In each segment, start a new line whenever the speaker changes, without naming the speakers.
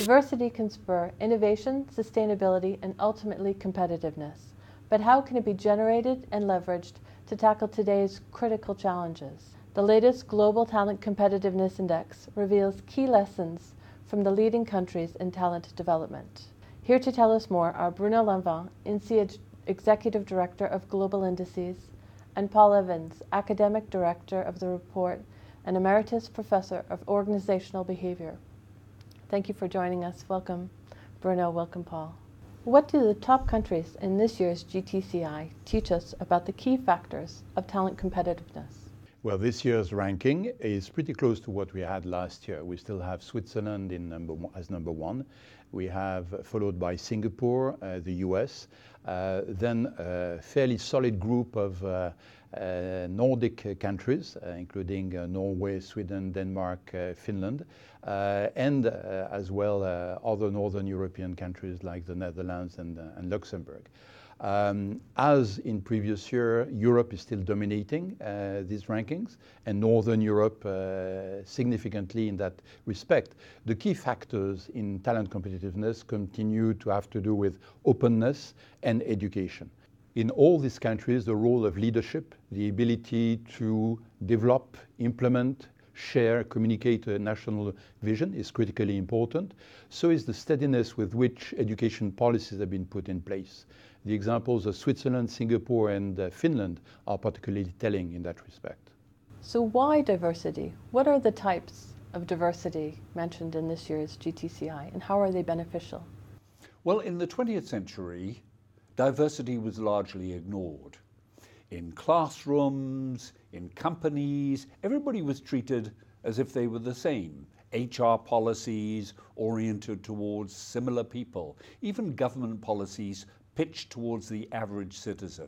Diversity can spur innovation, sustainability, and ultimately competitiveness. But how can it be generated and leveraged to tackle today's critical challenges? The latest Global Talent Competitiveness Index reveals key lessons from the leading countries in talent development. Here to tell us more are Bruno Lanvin, INSEAD Executive Director of Global Indices, and Paul Evans, Academic Director of the report and Emeritus Professor of Organizational Behavior. Thank you for joining us. Welcome, Bruno. Welcome, Paul. What do the top countries in this year's GTCI teach us about the key factors of talent competitiveness?
Well, this year's ranking is pretty close to what we had last year. We still have Switzerland as number one. We have followed by Singapore, the US, then a fairly solid group of Nordic countries, including Norway, Sweden, Denmark, Finland, and as well other Northern European countries like the Netherlands and Luxembourg. As in previous year, Europe is still dominating these rankings, and Northern Europe significantly in that respect. The key factors in talent competitiveness continue to have to do with openness and education. In all these countries, the role of leadership, the ability to develop, implement, share, communicate a national vision is critically important. So is the steadiness with which education policies have been put in place. The examples of Switzerland, Singapore, and Finland are particularly telling in that respect.
So why diversity? What are the types of diversity mentioned in this year's GTCI, and how are they beneficial?
Well, in the 20th century, diversity was largely ignored. In classrooms, in companies, everybody was treated as if they were the same. HR policies oriented towards similar people, even government policies pitched towards the average citizen.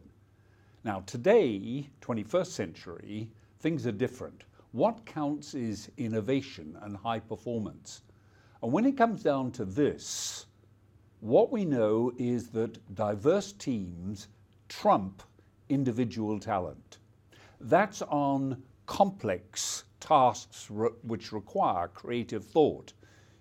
Now today, 21st century, things are different. What counts is innovation and high performance. And when it comes down to this, what we know is that diverse teams trump individual talent. That's on complex tasks which require creative thought.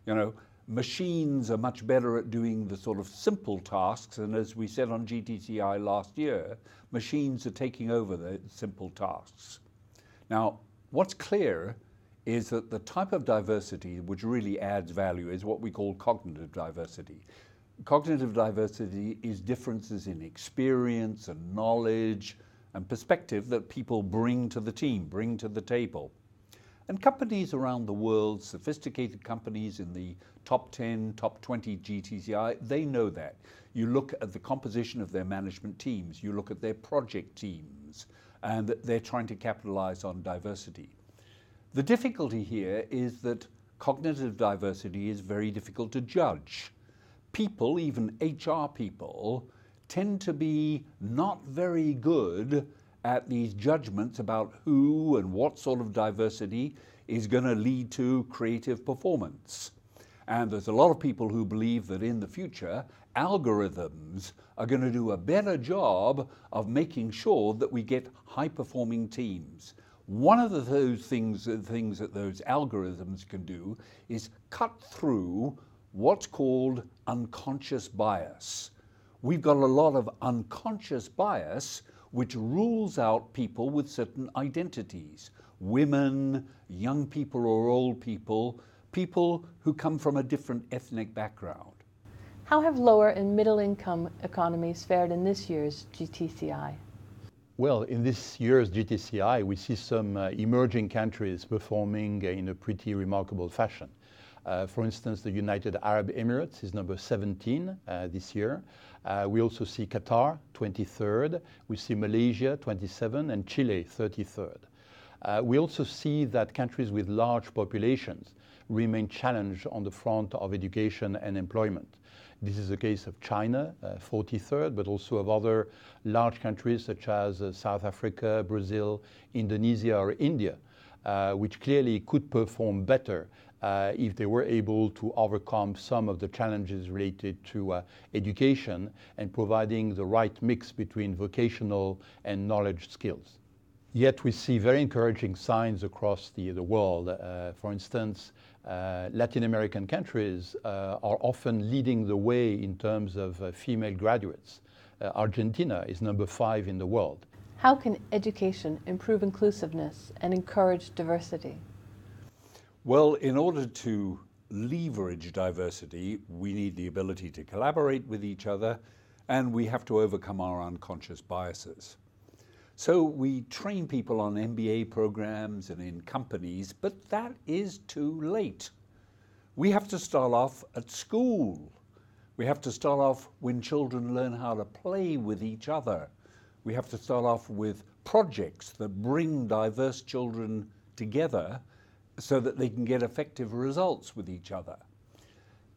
You know, machines are much better at doing the sort of simple tasks, and as we said on GTCI last year, machines are taking over the simple tasks. Now, what's clear is that the type of diversity which really adds value is what we call cognitive diversity. Cognitive diversity is differences in experience and knowledge and perspective that people bring to the team, bring to the table. And companies around the world, sophisticated companies in the top 10, top 20 GTCI, they know that. You look at the composition of their management teams, you look at their project teams, and they're trying to capitalize on diversity. The difficulty here is that cognitive diversity is very difficult to judge. People, even HR people, tend to be not very good at these judgments about who and what sort of diversity is going to lead to creative performance. And there's a lot of people who believe that in the future, algorithms are going to do a better job of making sure that we get high-performing teams. One of those things that those algorithms can do is cut through what's called unconscious bias. We've got a lot of unconscious bias which rules out people with certain identities. Women, young people or old people, people who come from a different ethnic background.
How have lower and middle income economies fared in this year's GTCI?
Well, in this year's GTCI, we see some emerging countries performing in a pretty remarkable fashion. For instance, the United Arab Emirates is number 17 this year. We also see Qatar, 23rd. We see Malaysia, 27, and Chile, 33rd. We also see that countries with large populations remain challenged on the front of education and employment. This is the case of China, 43rd, but also of other large countries such as South Africa, Brazil, Indonesia, or India, which clearly could perform better if they were able to overcome some of the challenges related to education and providing the right mix between vocational and knowledge skills. Yet we see very encouraging signs across the world. For instance, Latin American countries are often leading the way in terms of female graduates. Argentina is number 5 in the world.
How can education improve inclusiveness and encourage diversity?
Well, in order to leverage diversity, we need the ability to collaborate with each other, and we have to overcome our unconscious biases. So we train people on MBA programs and in companies, but that is too late. We have to start off at school. We have to start off when children learn how to play with each other. We have to start off with projects that bring diverse children together so that they can get effective results with each other.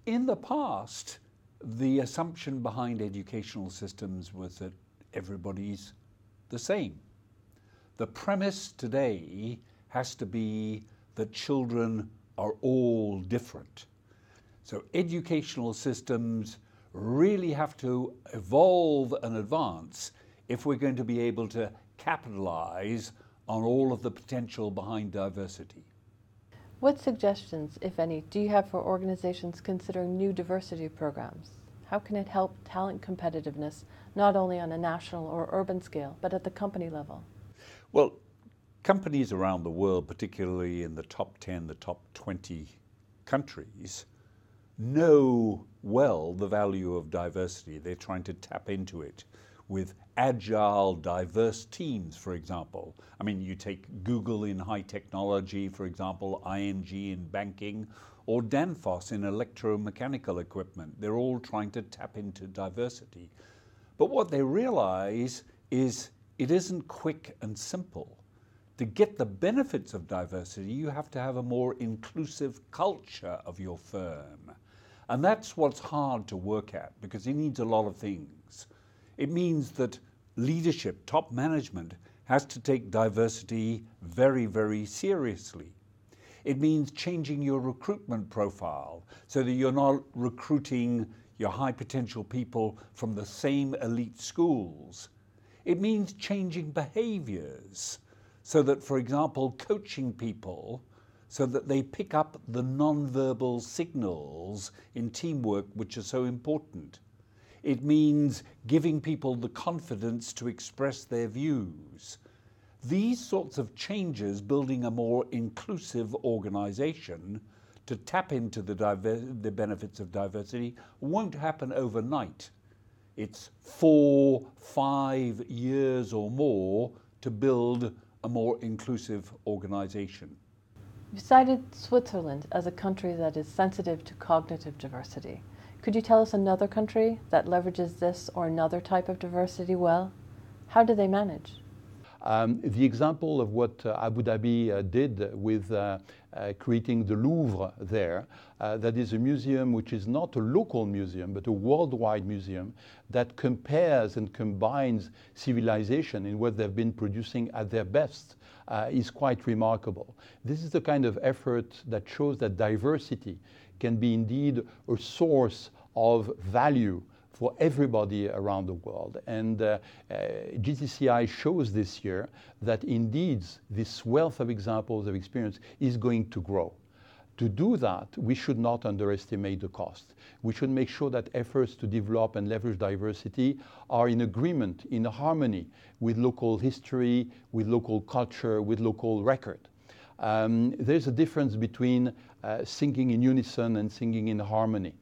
In the past, the assumption behind educational systems was that everybody's the same. The premise today has to be that children are all different. So educational systems really have to evolve and advance if we're going to be able to capitalize on all of the potential behind diversity.
What suggestions, if any, do you have for organizations considering new diversity programs? How can it help talent competitiveness, not only on a national or urban scale, but at the company level?
Well, companies around the world, particularly in the top 10, the top 20 countries, know well the value of diversity. They're trying to tap into it with agile, diverse teams, for example. I mean, you take Google in high technology, for example, ING in banking, or Danfoss in electromechanical equipment. They're all trying to tap into diversity. But what they realize is it isn't quick and simple. To get the benefits of diversity, you have to have a more inclusive culture of your firm. And that's what's hard to work at, because it needs a lot of things. It means that leadership, top management, has to take diversity very, very seriously. It means changing your recruitment profile so that you're not recruiting your high potential people from the same elite schools. It means changing behaviors so that, for example, coaching people so that they pick up the non-verbal signals in teamwork which are so important. It means giving people the confidence to express their views. These sorts of changes, building a more inclusive organization to tap into the benefits of diversity, won't happen overnight. It's 4-5 years or more to build a more inclusive organization.
You cited Switzerland as a country that is sensitive to cognitive diversity. Could you tell us another country that leverages this or another type of diversity well? How do they manage?
The example of what Abu Dhabi did with creating the Louvre there, that is a museum which is not a local museum, but a worldwide museum that compares and combines civilization in what they've been producing at their best, is quite remarkable. This is the kind of effort that shows that diversity can be indeed a source of value for everybody around the world. And GTCI shows this year that indeed this wealth of examples of experience is going to grow. To do that, we should not underestimate the cost. We should make sure that efforts to develop and leverage diversity are in agreement, in harmony with local history, with local culture, with local record. There's a difference between singing in unison and singing in harmony.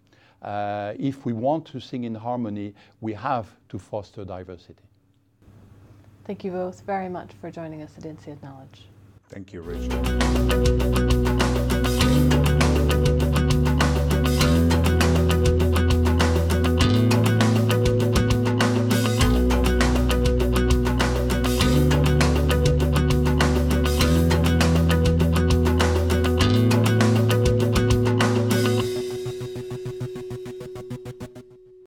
If we want to sing in harmony, we have to foster diversity.
Thank you both very much for joining us at INSEAD Knowledge.
Thank you, Rachel.